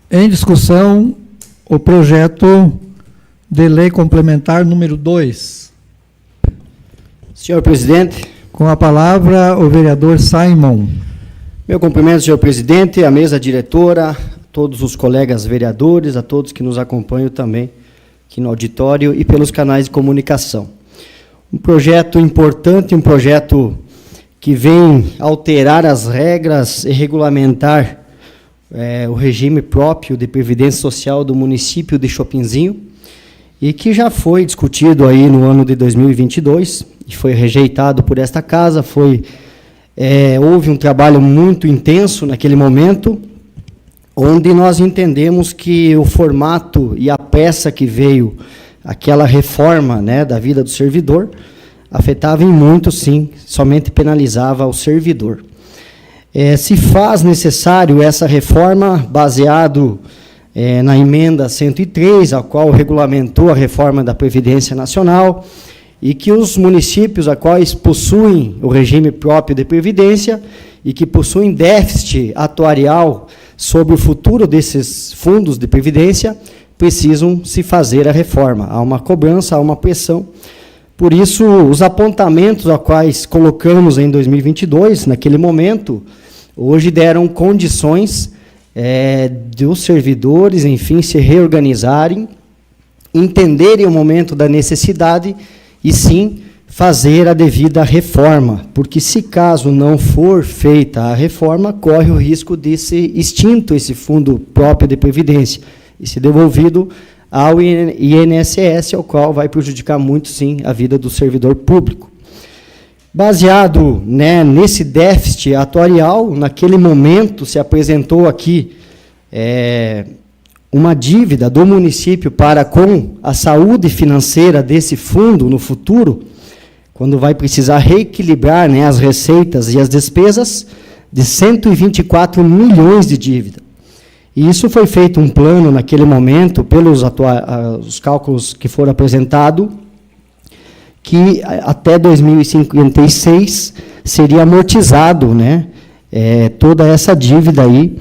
Em discussão, o projeto de lei complementar número 2. Senhor presidente. Com a palavra, o vereador Simon. Meu cumprimento, senhor presidente, a mesa diretora, a todos os colegas vereadores, a todos que nos acompanham também aqui no auditório e pelos canais de comunicação. Um projeto importante, um projeto que vem alterar as regras e regulamentar o regime próprio de previdência social do município de Chopinzinho, e que já foi discutido aí no ano de 2022, e foi rejeitado por esta casa. Houve um trabalho muito intenso naquele momento, onde nós entendemos que o formato e a peça que veio, aquela reforma, né, da vida do servidor, afetava em muito, sim, somente penalizava o servidor. Se faz necessário essa reforma baseado na emenda 103, a qual regulamentou a reforma da Previdência Nacional, e que os municípios a quais possuem o regime próprio de previdência e que possuem déficit atuarial sobre o futuro desses fundos de previdência, precisam se fazer a reforma. Há uma cobrança, há uma pressão. Por isso, os apontamentos a quais colocamos em 2022, naquele momento, hoje deram condições dos servidores, enfim, se reorganizarem, entenderem o momento da necessidade e, sim, fazer a devida reforma, porque se caso não for feita a reforma, corre o risco de ser extinto esse fundo próprio de previdência e ser devolvido ao INSS, ao qual vai prejudicar muito, sim, a vida do servidor público. Baseado, né, nesse déficit atuarial, naquele momento se apresentou aqui uma dívida do município para com a saúde financeira desse fundo no futuro, quando vai precisar reequilibrar, né, as receitas e as despesas, de 124 milhões de dívida. E isso foi feito um plano naquele momento, pelos os cálculos que foram apresentados, que até 2056 seria amortizado, né, toda essa dívida aí,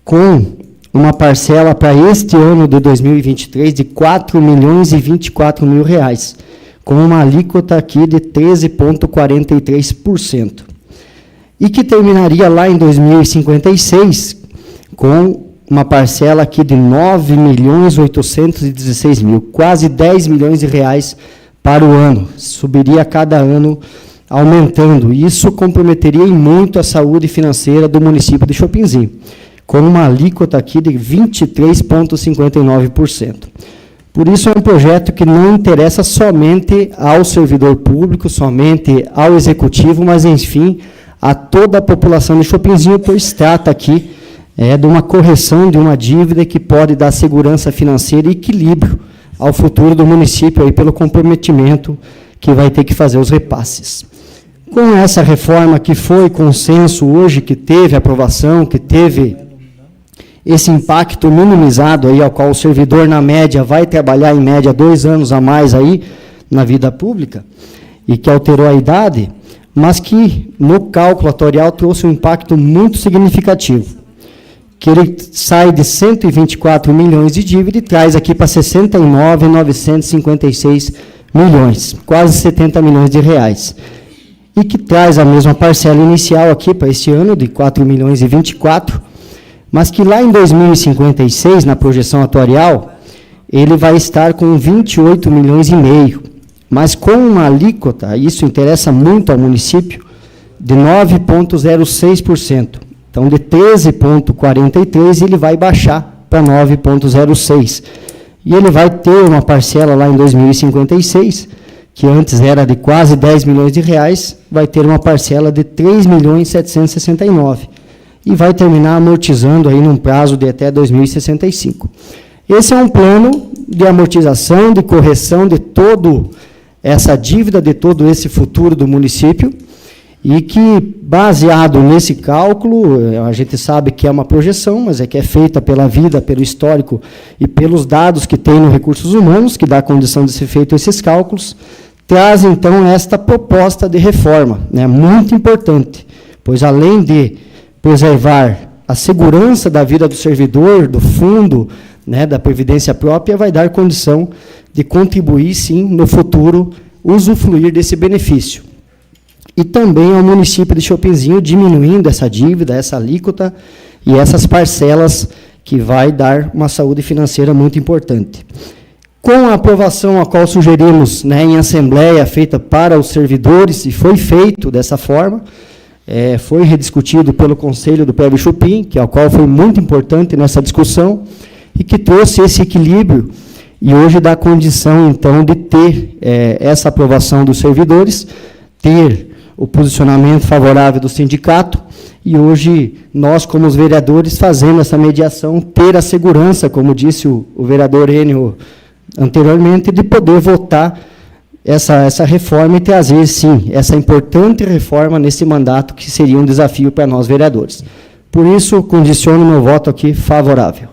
com uma parcela para este ano de 2023 de R$ 4.024.000, com uma alíquota aqui de 13,43%. E que terminaria lá em 2056 com uma parcela aqui de R$ 9.816.000, quase R$ 10 milhões para o ano. Subiria a cada ano, aumentando. Isso comprometeria em muito a saúde financeira do município de Chopinzinho, com uma alíquota aqui de 23,59%. Por isso, é um projeto que não interessa somente ao servidor público, somente ao executivo, mas, enfim, a toda a população de Chopinzinho, pois se trata aqui de uma correção de uma dívida que pode dar segurança financeira e equilíbrio ao futuro do município, aí, pelo comprometimento que vai ter que fazer os repasses. Com essa reforma que foi consenso hoje, que teve aprovação, que teve esse impacto minimizado, aí, ao qual o servidor, na média, vai trabalhar, em média, 2 anos a mais aí, na vida pública, e que alterou a idade, mas que, no cálculo atuarial, trouxe um impacto muito significativo, que ele sai de 124 milhões de dívida e traz aqui para 69.956 milhões, quase 70 milhões de reais. E que traz a mesma parcela inicial aqui para este ano, de 4 milhões e 24, mas que lá em 2056, na projeção atuarial, ele vai estar com 28 milhões e meio, mas com uma alíquota, isso interessa muito ao município, de 9,06%. Então, de 13,43%, ele vai baixar para 9,06%. E ele vai ter uma parcela lá em 2056, que antes era de quase 10 milhões de reais, vai ter uma parcela de 3.769.000. E vai terminar amortizando aí num prazo de até 2065. Esse é um plano de amortização, de correção de toda essa dívida, de todo esse futuro do município, e que, baseado nesse cálculo, a gente sabe que é uma projeção, mas é que é feita pela vida, pelo histórico e pelos dados que tem nos recursos humanos, que dá a condição de ser feito esses cálculos, traz, então, esta proposta de reforma, né, muito importante, pois, além de preservar a segurança da vida do servidor, do fundo, né, da Previdência própria, vai dar condição de contribuir, sim, no futuro, usufruir desse benefício. E também ao município de Chopinzinho diminuindo essa dívida, essa alíquota e essas parcelas que vai dar uma saúde financeira muito importante. Com a aprovação a qual sugerimos, né, em assembleia feita para os servidores, e foi feito dessa forma, foi rediscutido pelo Conselho do Prévio Chupim, que ao qual foi muito importante nessa discussão, e que trouxe esse equilíbrio, e hoje dá condição, então, de ter essa aprovação dos servidores, ter o posicionamento favorável do sindicato, e hoje nós, como os vereadores, fazendo essa mediação, ter a segurança, como disse o vereador Enio anteriormente, de poder votar essa reforma e trazer, sim, essa importante reforma nesse mandato, que seria um desafio para nós, vereadores. Por isso, condiciono meu voto aqui favorável.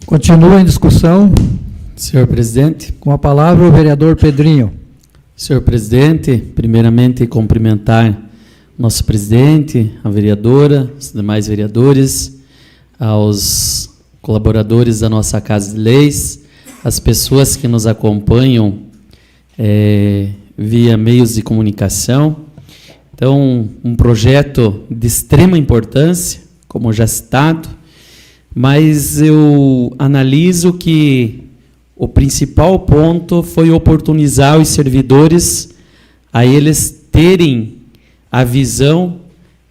Continua em discussão. Senhor presidente. Com a palavra o vereador Pedrinho. Senhor presidente, primeiramente cumprimentar nosso presidente, a vereadora, os demais vereadores, aos colaboradores da nossa Casa de Leis, as pessoas que nos acompanham via meios de comunicação. Então, um projeto de extrema importância, como já citado, mas eu analiso que o principal ponto foi oportunizar os servidores a eles terem a visão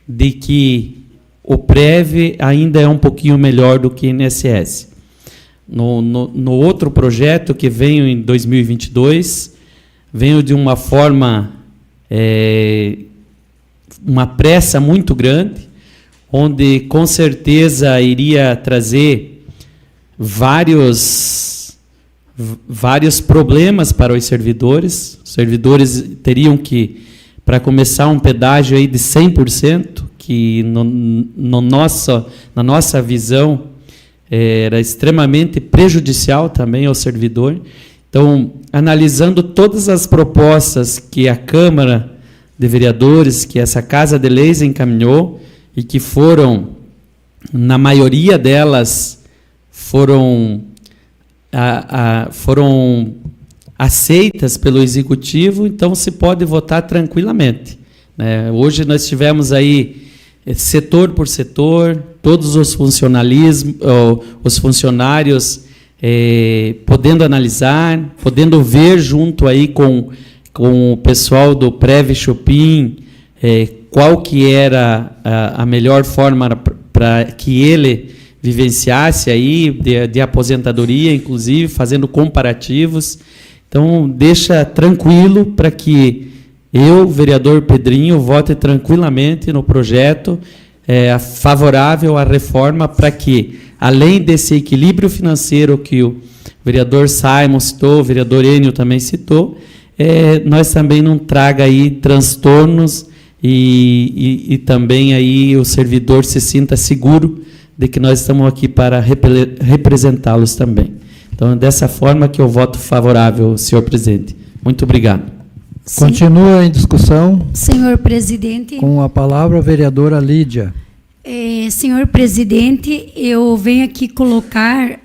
de que o PREV ainda é um pouquinho melhor do que o INSS. No outro projeto que veio em 2022, veio de uma forma, uma pressa muito grande, onde com certeza iria trazer vários problemas para os servidores. Os servidores teriam que, para começar, um pedágio aí de 100%, que na nossa visão era extremamente prejudicial também ao servidor. Então, analisando todas as propostas que a Câmara de Vereadores, que essa Casa de Leis encaminhou, e que foram, na maioria delas, foram aceitas pelo Executivo, então se pode votar tranquilamente, né? Hoje nós tivemos aí, setor por setor, todos os funcionários podendo analisar, podendo ver junto aí com o pessoal do Prévio Chupim, qual que era a melhor forma para que ele vivenciasse aí de aposentadoria, inclusive, fazendo comparativos. Então, deixa tranquilo para que eu, vereador Pedrinho, vote tranquilamente no projeto favorável à reforma, para que, além desse equilíbrio financeiro que o vereador Simon citou, o vereador Enio também citou, nós também não traga aí transtornos e também aí o servidor se sinta seguro de que nós estamos aqui para representá-los também. Então, é dessa forma que eu voto favorável, senhor presidente. Muito obrigado. Sim. Continua em discussão. Senhor presidente. Com a palavra a vereadora Lídia. Senhor presidente, eu venho aqui colocar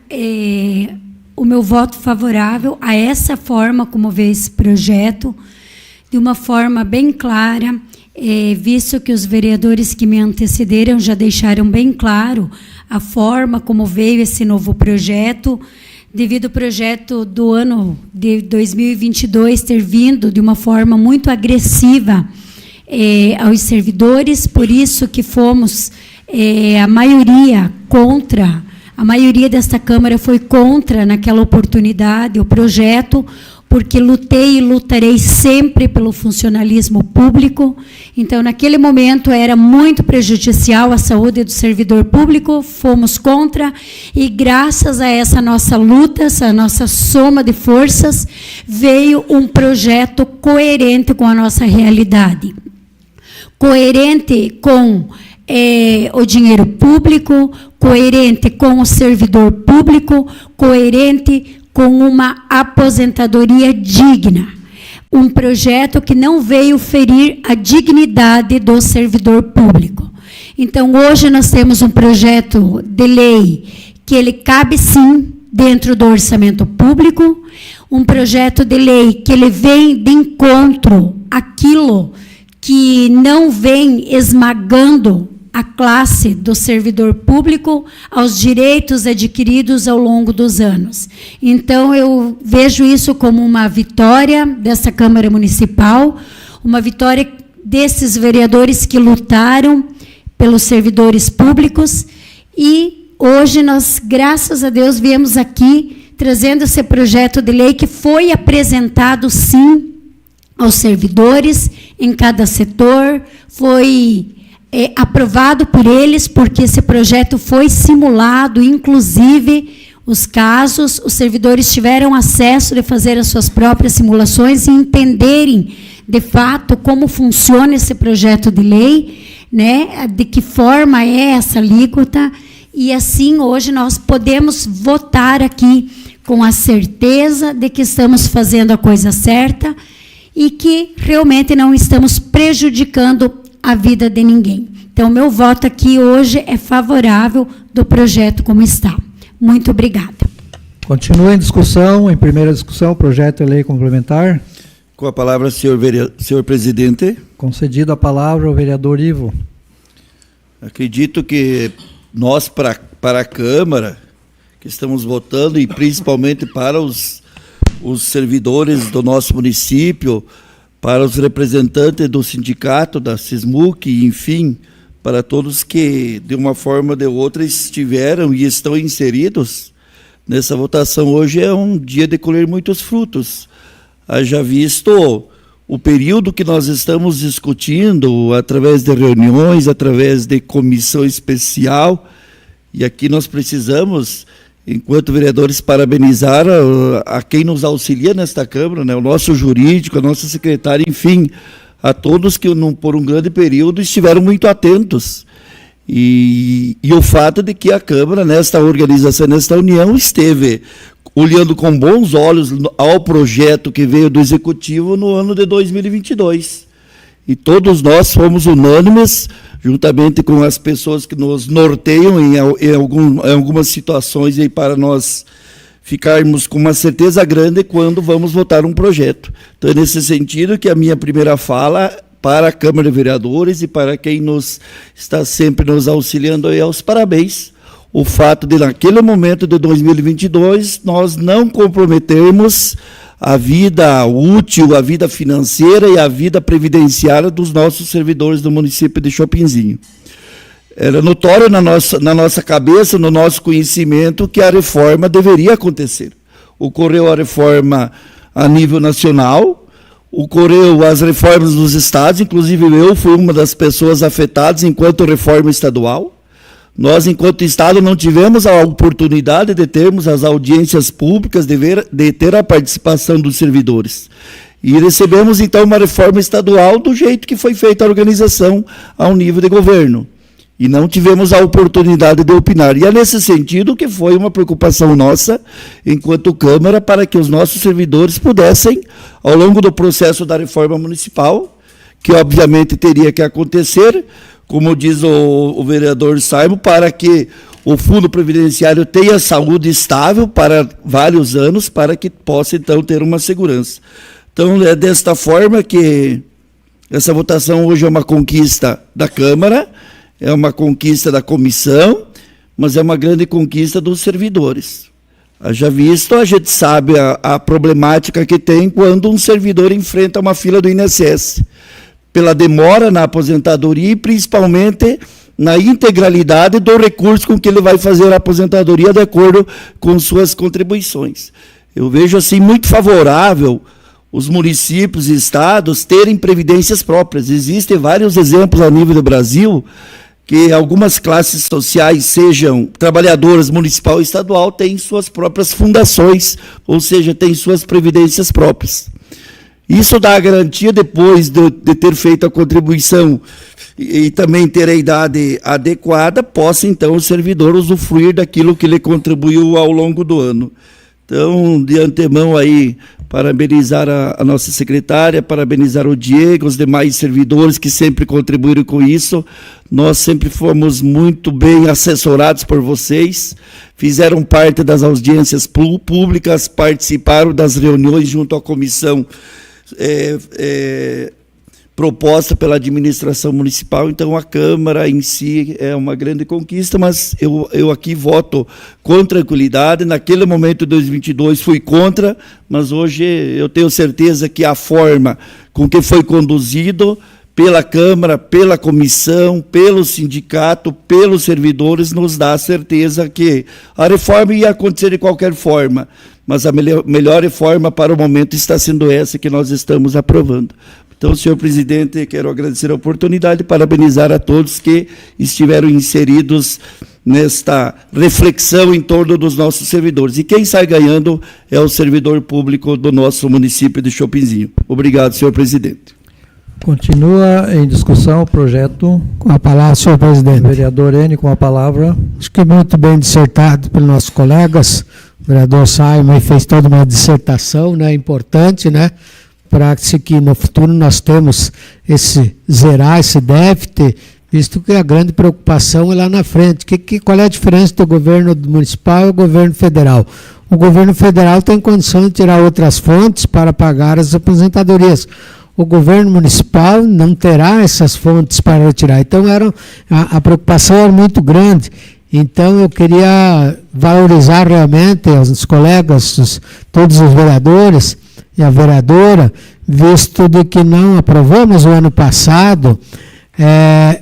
o meu voto favorável a essa forma como veio esse projeto, de uma forma bem clara, visto que os vereadores que me antecederam já deixaram bem claro a forma como veio esse novo projeto, devido ao projeto do ano de 2022 ter vindo de uma forma muito agressiva aos servidores, por isso que fomos, a maioria contra, a maioria desta Câmara foi contra naquela oportunidade o projeto, porque lutei e lutarei sempre pelo funcionalismo público. Então, naquele momento, era muito prejudicial à saúde do servidor público, fomos contra, e graças a essa nossa luta, essa nossa soma de forças, veio um projeto coerente com a nossa realidade. Coerente com o dinheiro público, coerente com o servidor público, coerente com uma aposentadoria digna. Um projeto que não veio ferir a dignidade do servidor público. Então, hoje nós temos um projeto de lei que ele cabe, sim, dentro do orçamento público, um projeto de lei que ele vem de encontro àquilo que não vem esmagando a classe do servidor público aos direitos adquiridos ao longo dos anos. Então, eu vejo isso como uma vitória dessa Câmara Municipal, uma vitória desses vereadores que lutaram pelos servidores públicos, e hoje nós, graças a Deus, viemos aqui trazendo esse projeto de lei que foi apresentado, sim, aos servidores em cada setor, foi aprovado por eles, porque esse projeto foi simulado, inclusive os casos, os servidores tiveram acesso de fazer as suas próprias simulações e entenderem, de fato, como funciona esse projeto de lei, né, de que forma é essa alíquota, e assim hoje nós podemos votar aqui com a certeza de que estamos fazendo a coisa certa e que realmente não estamos prejudicando a vida de ninguém. Então, meu voto aqui hoje é favorável do projeto como está. Muito obrigada. Continua em discussão, em primeira discussão, projeto de lei complementar. Com a palavra, senhor presidente. Concedido a palavra ao vereador Ivo. Acredito que nós, para a Câmara, que estamos votando, e principalmente para os servidores do nosso município, para os representantes do sindicato, da SISMUC, enfim, para todos que, de uma forma ou de outra, estiveram e estão inseridos nessa votação. Hoje é um dia de colher muitos frutos. Haja visto o período que nós estamos discutindo, através de reuniões, através de comissão especial, e aqui nós precisamos, enquanto vereadores, parabenizar a quem nos auxilia nesta Câmara, né, o nosso jurídico, a nossa secretária, enfim, a todos que por um grande período estiveram muito atentos. E o fato de que a Câmara, nesta organização, nesta união, esteve olhando com bons olhos ao projeto que veio do Executivo no ano de 2022. E todos nós fomos unânimes, juntamente com as pessoas que nos norteiam em algumas situações, aí, para nós ficarmos com uma certeza grande quando vamos votar um projeto. Então, é nesse sentido que a minha primeira fala para a Câmara de Vereadores e para quem está sempre nos auxiliando aí, aos parabéns. O fato de, naquele momento de 2022, nós não comprometermos a vida útil, a vida financeira e a vida previdenciária dos nossos servidores do município de Chopinzinho. Era notório na nossa cabeça, no nosso conhecimento, que a reforma deveria acontecer. Ocorreu a reforma a nível nacional, ocorreu as reformas dos estados, inclusive eu fui uma das pessoas afetadas enquanto reforma estadual. Nós, enquanto Estado, não tivemos a oportunidade de termos as audiências públicas, de ter a participação dos servidores. E recebemos, então, uma reforma estadual do jeito que foi feita a organização ao nível de governo. E não tivemos a oportunidade de opinar. E é nesse sentido que foi uma preocupação nossa, enquanto Câmara, para que os nossos servidores pudessem, ao longo do processo da reforma municipal, que obviamente teria que acontecer, como diz o vereador Simon, para que o Fundo Previdenciário tenha saúde estável para vários anos, para que possa, então, ter uma segurança. Então, é desta forma que essa votação hoje é uma conquista da Câmara, é uma conquista da comissão, mas é uma grande conquista dos servidores. Já visto, a gente sabe a problemática que tem quando um servidor enfrenta uma fila do INSS, pela demora na aposentadoria e principalmente na integralidade do recurso com que ele vai fazer a aposentadoria de acordo com suas contribuições. Eu vejo assim muito favorável os municípios e estados terem previdências próprias. Existem vários exemplos a nível do Brasil que algumas classes sociais, sejam trabalhadoras municipal e estadual, têm suas próprias fundações, ou seja, têm suas previdências próprias. Isso dá a garantia, depois de ter feito a contribuição e também ter a idade adequada, possa, então, o servidor usufruir daquilo que ele contribuiu ao longo do ano. Então, de antemão, aí, parabenizar a nossa secretária, parabenizar o Diego, os demais servidores que sempre contribuíram com isso. Nós sempre fomos muito bem assessorados por vocês, fizeram parte das audiências públicas, participaram das reuniões junto à comissão proposta pela administração municipal. Então, a Câmara em si é uma grande conquista, mas eu aqui voto com tranquilidade. Naquele momento, em 2022, fui contra, mas hoje eu tenho certeza que a forma com que foi conduzido pela Câmara, pela comissão, pelo sindicato, pelos servidores, nos dá a certeza que a reforma ia acontecer de qualquer forma, mas a melhor reforma para o momento está sendo essa que nós estamos aprovando. Então, senhor presidente, quero agradecer a oportunidade e parabenizar a todos que estiveram inseridos nesta reflexão em torno dos nossos servidores. E quem sai ganhando é o servidor público do nosso município de Chopinzinho. Obrigado, senhor presidente. Continua em discussão o projeto. Com a palavra, senhor presidente. Vereador N, com a palavra. Acho que muito bem dissertado pelos nossos colegas. O vereador Simon fez toda uma dissertação, né, importante, né, para que no futuro nós temos zerar esse déficit, visto que a grande preocupação é lá na frente. Qual é a diferença do governo municipal e do governo federal? O governo federal tem condição de tirar outras fontes para pagar as aposentadorias. O governo municipal não terá essas fontes para retirar. Então, a preocupação era muito grande. Então, eu queria valorizar realmente os colegas, todos os vereadores e a vereadora, visto de que não aprovamos o ano passado,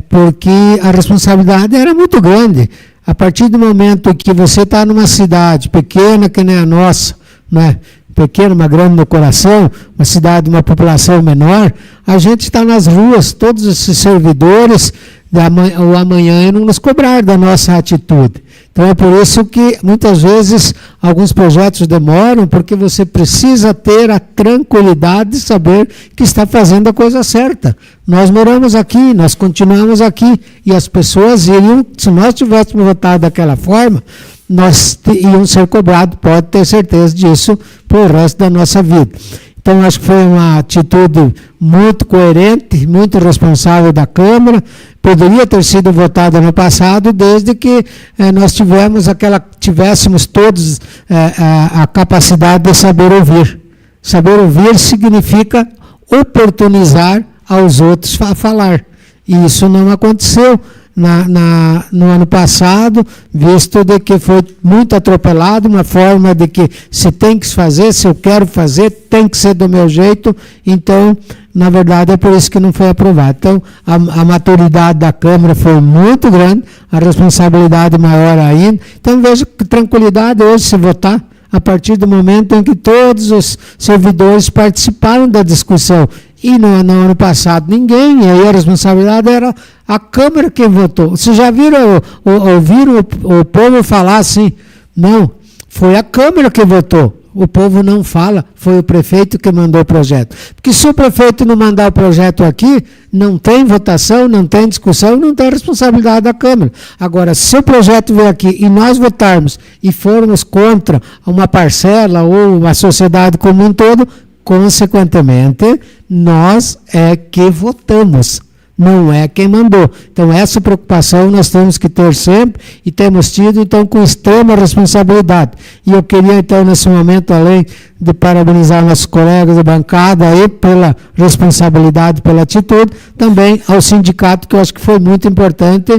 porque a responsabilidade era muito grande. A partir do momento que você está numa cidade pequena, que nem a nossa, né? Pequena, uma grande no coração, uma cidade, uma população menor, a gente está nas ruas, todos esses servidores, o amanhã não nos cobrar da nossa atitude. Então, é por isso que, muitas vezes, alguns projetos demoram, porque você precisa ter a tranquilidade de saber que está fazendo a coisa certa. Nós moramos aqui, nós continuamos aqui, e as pessoas iriam, se nós tivéssemos votado daquela forma, nós iam ser cobrados, pode ter certeza disso, por resto da nossa vida. Então, acho que foi uma atitude muito coerente, muito responsável da Câmara. Poderia ter sido votada no passado, desde que nós tivéssemos todos a capacidade de saber ouvir. Saber ouvir significa oportunizar aos outros a falar. E isso não aconteceu no ano passado, visto de que foi muito atropelado, uma forma de que se tem que fazer, se eu quero fazer, tem que ser do meu jeito. Então, na verdade, é por isso que não foi aprovado. Então, a maturidade da Câmara foi muito grande, a responsabilidade maior ainda. Então, vejo que tranquilidade hoje se votar, a partir do momento em que todos os servidores participaram da discussão. E no ano passado ninguém, e aí a responsabilidade era a Câmara que votou. Vocês já ouviram o povo falar assim? Não, foi a Câmara que votou. O povo não fala, foi o prefeito que mandou o projeto. Porque se o prefeito não mandar o projeto aqui, não tem votação, não tem discussão, não tem responsabilidade da Câmara. Agora, se o projeto vier aqui e nós votarmos e formos contra uma parcela ou a sociedade como um todo, consequentemente, nós é que votamos, não é quem mandou. Então, essa preocupação nós temos que ter sempre e temos tido, então, com extrema responsabilidade. E eu queria, então, nesse momento, além de parabenizar nossos colegas de bancada aí pela responsabilidade, pela atitude, também ao sindicato, que eu acho que foi muito importante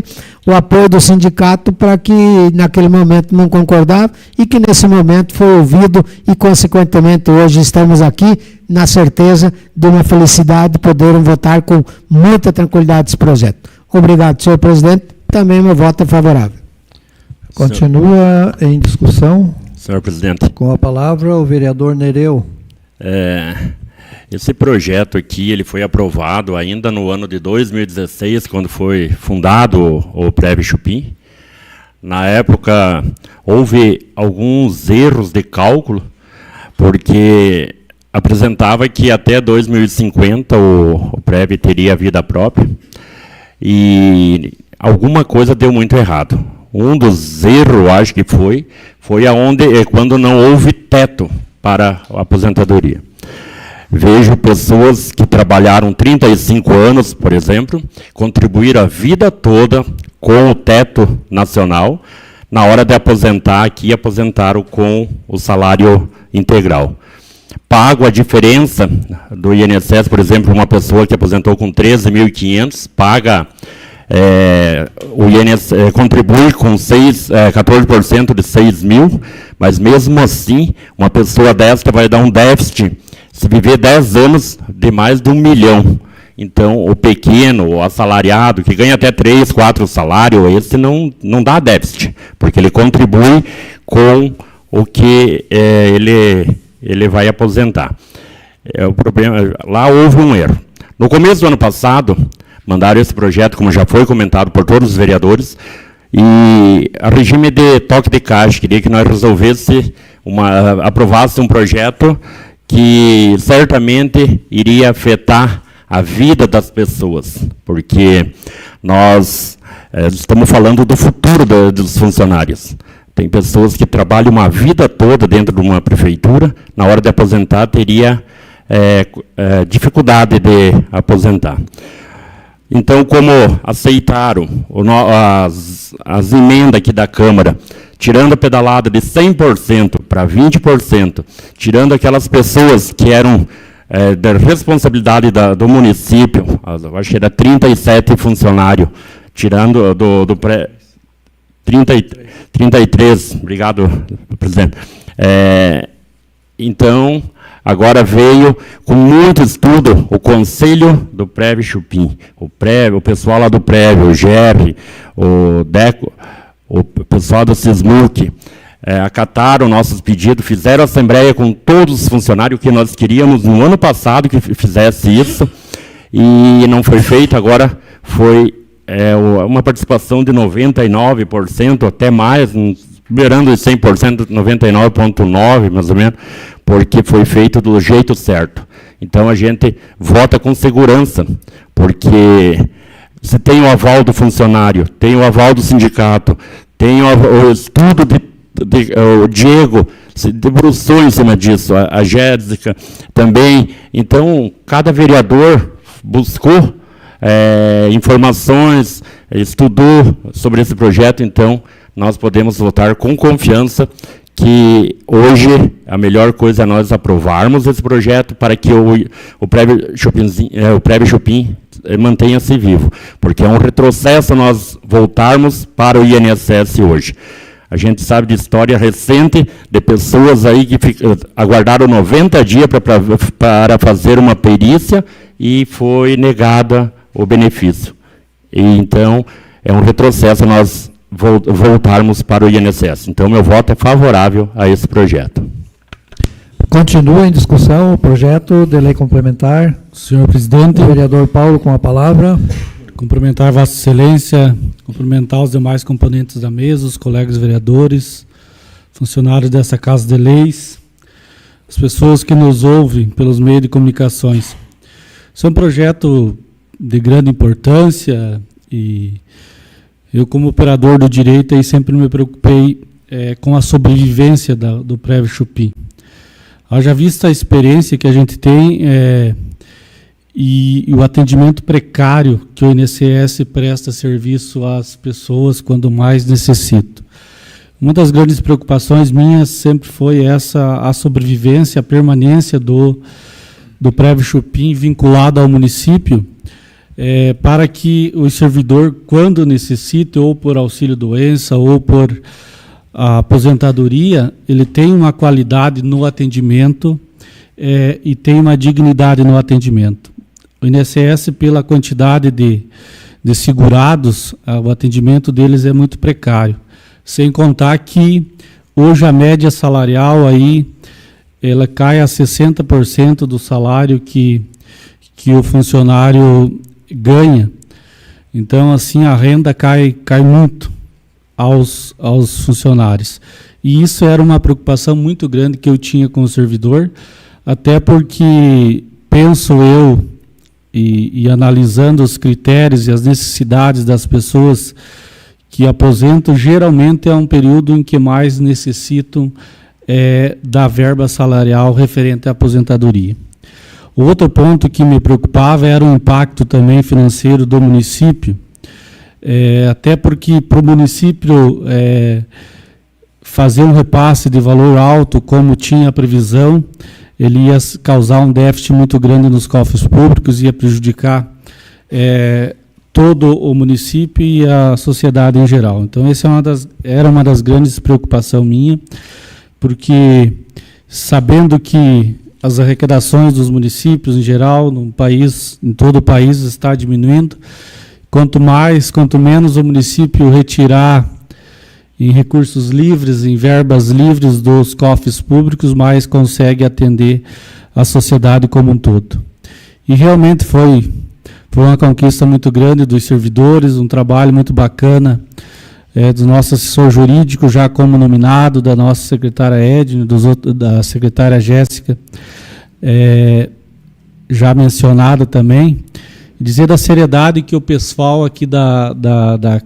o apoio do sindicato para que naquele momento não concordava e que nesse momento foi ouvido e, consequentemente, hoje estamos aqui na certeza de uma felicidade de poderem votar com muita tranquilidade esse projeto. Obrigado, senhor presidente. Também meu voto é favorável. Continua em discussão. Senhor presidente. Com a palavra o vereador Nereu. Esse projeto aqui, ele foi aprovado ainda no ano de 2016, quando foi fundado o Prévio Chupim. Na época, houve alguns erros de cálculo, porque apresentava que até 2050 o Prévio teria vida própria, e alguma coisa deu muito errado. Um dos erros, acho que foi quando não houve teto para a aposentadoria. Vejo pessoas que trabalharam 35 anos, por exemplo, contribuir a vida toda com o teto nacional, na hora de aposentar aqui, aposentaram com o salário integral. Pago a diferença do INSS, por exemplo, uma pessoa que aposentou com 13.500, paga, o INSS contribui com 14% de 6 mil, mas mesmo assim, uma pessoa desta vai dar um déficit, se viver 10 anos, de mais de 1 milhão. Então, o pequeno, o assalariado, que ganha até 3, 4 salários, esse não dá déficit, porque ele contribui com o que ele vai aposentar. O problema, lá houve um erro. No começo do ano passado, mandaram esse projeto, como já foi comentado por todos os vereadores, e a regime de toque de caixa, queria que nós aprovasse um projeto que certamente iria afetar a vida das pessoas, porque nós estamos falando do futuro dos funcionários. Tem pessoas que trabalham uma vida toda dentro de uma prefeitura, na hora de aposentar teria dificuldade de aposentar. Então, como aceitaram as emendas aqui da Câmara, tirando a pedalada de 100% para 20%, tirando aquelas pessoas que eram da responsabilidade do município, acho que era 37 funcionários, tirando do 33, obrigado, presidente. Então, agora veio, com muito estudo, o Conselho do Prévio Chupim, o pessoal lá do Prévio, o GER, o DECO, o pessoal do SISMUC, acataram nossos pedidos, fizeram assembleia com todos os funcionários, que nós queríamos no ano passado que fizesse isso, e não foi feito. Agora foi uma participação de 99%, até mais, beirando de 100%, 99,9% mais ou menos, porque foi feito do jeito certo. Então, a gente vota com segurança, porque você tem o aval do funcionário, tem o aval do sindicato, tem o estudo o Diego se debruçou em cima disso, a Jéssica também. Então, cada vereador buscou informações, estudou sobre esse projeto, então nós podemos votar com confiança que hoje a melhor coisa é nós aprovarmos esse projeto para que o Prévio Chupim mantenha-se vivo, porque é um retrocesso nós voltarmos para o INSS hoje. A gente sabe de história recente de pessoas aí que aguardaram 90 dias para fazer uma perícia e foi negada o benefício. E, então, é um retrocesso nós voltarmos para o INSS. Então, meu voto é favorável a esse projeto. Continua em discussão o projeto de lei complementar. Senhor presidente. O vereador Paulo com a palavra. Cumprimentar Vossa Excelência, cumprimentar os demais componentes da mesa, os colegas vereadores, funcionários dessa Casa de Leis, as pessoas que nos ouvem pelos meios de comunicações. Esse é um projeto de grande importância e eu, como operador do direito, aí sempre me preocupei com a sobrevivência do Prévio Chupim. Haja vista a experiência que a gente tem e o atendimento precário que o INSS presta serviço às pessoas quando mais necessitam. Uma das grandes preocupações minhas sempre foi a sobrevivência, a permanência do Prévio Chupim vinculado ao município, para que o servidor, quando necessite, ou por auxílio-doença, ou por aposentadoria, ele tenha uma qualidade no atendimento e tenha uma dignidade no atendimento. O INSS, pela quantidade de segurados, o atendimento deles é muito precário. Sem contar que hoje a média salarial aí, ela cai a 60% do salário que o funcionário ganha. Então, assim, a renda cai muito aos funcionários. E isso era uma preocupação muito grande que eu tinha com o servidor, até porque, penso eu, e analisando os critérios e as necessidades das pessoas que aposentam, geralmente é um período em que mais necessitam da verba salarial referente à aposentadoria. O outro ponto que me preocupava era o impacto também financeiro do município, até porque para o município fazer um repasse de valor alto, como tinha a previsão, ele ia causar um déficit muito grande nos cofres públicos, ia prejudicar todo o município e a sociedade em geral. Então, essa era uma das grandes preocupações minha, porque sabendo que as arrecadações dos municípios em geral, no país, em todo o país, está diminuindo, quanto menos o município retirar em recursos livres, em verbas livres dos cofres públicos, mais consegue atender a sociedade como um todo. E realmente foi uma conquista muito grande dos servidores, um trabalho muito bacana do nosso assessor jurídico, já como nominado, da nossa secretária Edne, da secretária Jéssica, já mencionada também. Dizer da seriedade que o pessoal aqui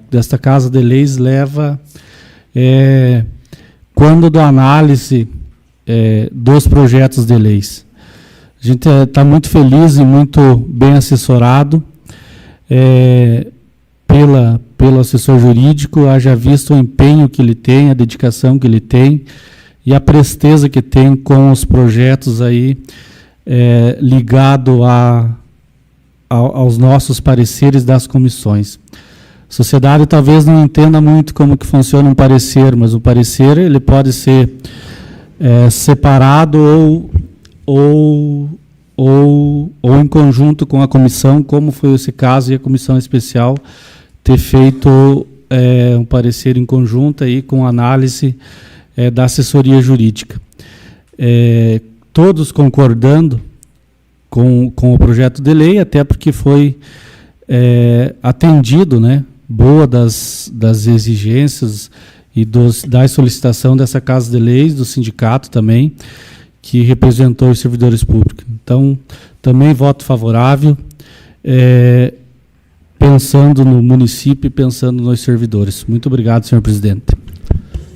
desta Casa de Leis leva quando da análise dos projetos de leis. A gente está muito feliz e muito bem assessorado pelo assessor jurídico, haja visto o empenho que ele tem, a dedicação que ele tem e a presteza que tem com os projetos aí ligado aos nossos pareceres das comissões. A sociedade talvez não entenda muito como que funciona um parecer, mas o parecer ele pode ser separado ou em conjunto com a comissão, como foi esse caso, e a comissão especial ter feito um parecer em conjunto aí com análise da assessoria jurídica. Todos concordando com o projeto de lei, até porque foi atendido, né, boa das exigências e da solicitação dessa Casa de Leis, do sindicato também, que representou os servidores públicos. Então, também voto favorável, pensando no município e pensando nos servidores. Muito obrigado, senhor presidente.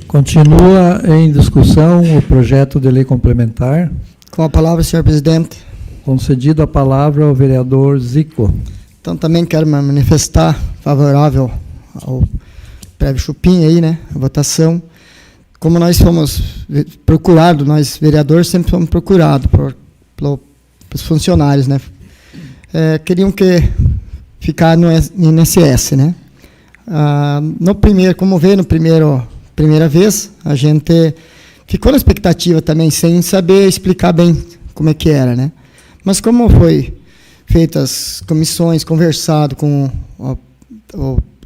Continua em discussão o projeto de lei complementar. Com a palavra, senhor presidente. Concedido a palavra ao vereador Zico. Então, também quero me manifestar favorável ao Prévio Chupim aí, né, a votação. Como nós fomos procurados, nós vereadores sempre fomos procurados pelos funcionários, né, queriam que ficar no INSS, né. No primeiro, como veio primeira vez, a gente ficou na expectativa também, sem saber explicar bem como é que era, né. Mas como foi feitas comissões, conversado com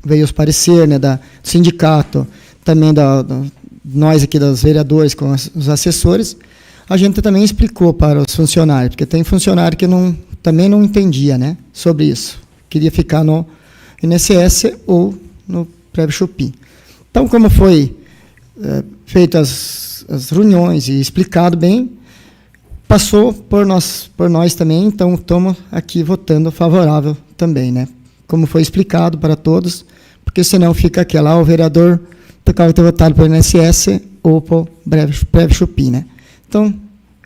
veio os parecer, né, do sindicato, também nós aqui dos vereadores com os assessores, a gente também explicou para os funcionários, porque tem funcionário que também não entendia, né, sobre isso. Queria ficar no INSS ou no Prévio Chupim. Então, como foi feitas as reuniões e explicado bem, passou por nós também, então estamos aqui votando favorável também, né? Como foi explicado para todos, porque senão fica o vereador tocava ter votado para o INSS ou para o Prévio Chupim, né? Então,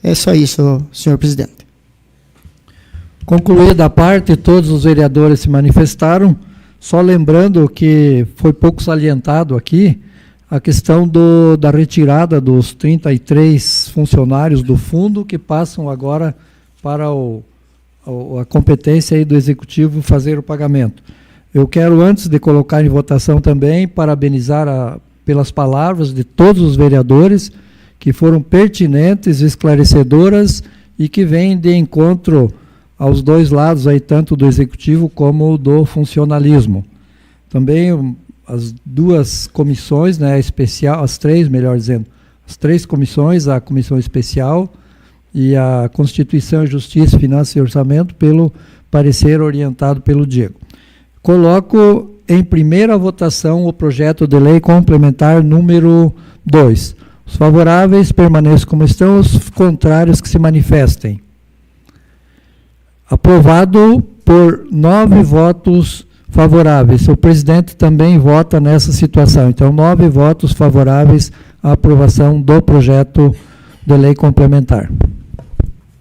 é só isso, senhor presidente. Concluída a parte, todos os vereadores se manifestaram, só lembrando que foi pouco salientado aqui a questão da retirada dos 33 funcionários do fundo que passam agora para a competência aí do Executivo fazer o pagamento. Eu quero, antes de colocar em votação também, parabenizar pelas palavras de todos os vereadores que foram pertinentes, esclarecedoras e que vêm de encontro aos dois lados, aí, tanto do Executivo como do funcionalismo. Também as duas comissões, né, especial, as três, melhor dizendo, as três comissões, a Comissão Especial e a Constituição, Justiça, Finanças e Orçamento, pelo parecer orientado pelo Diego. Coloco em primeira votação o projeto de lei complementar número 2. Os favoráveis permaneçam como estão, os contrários que se manifestem. Aprovado por 9 votos favoráveis. O presidente também vota nessa situação. Então, 9 votos favoráveis a aprovação do projeto de lei complementar.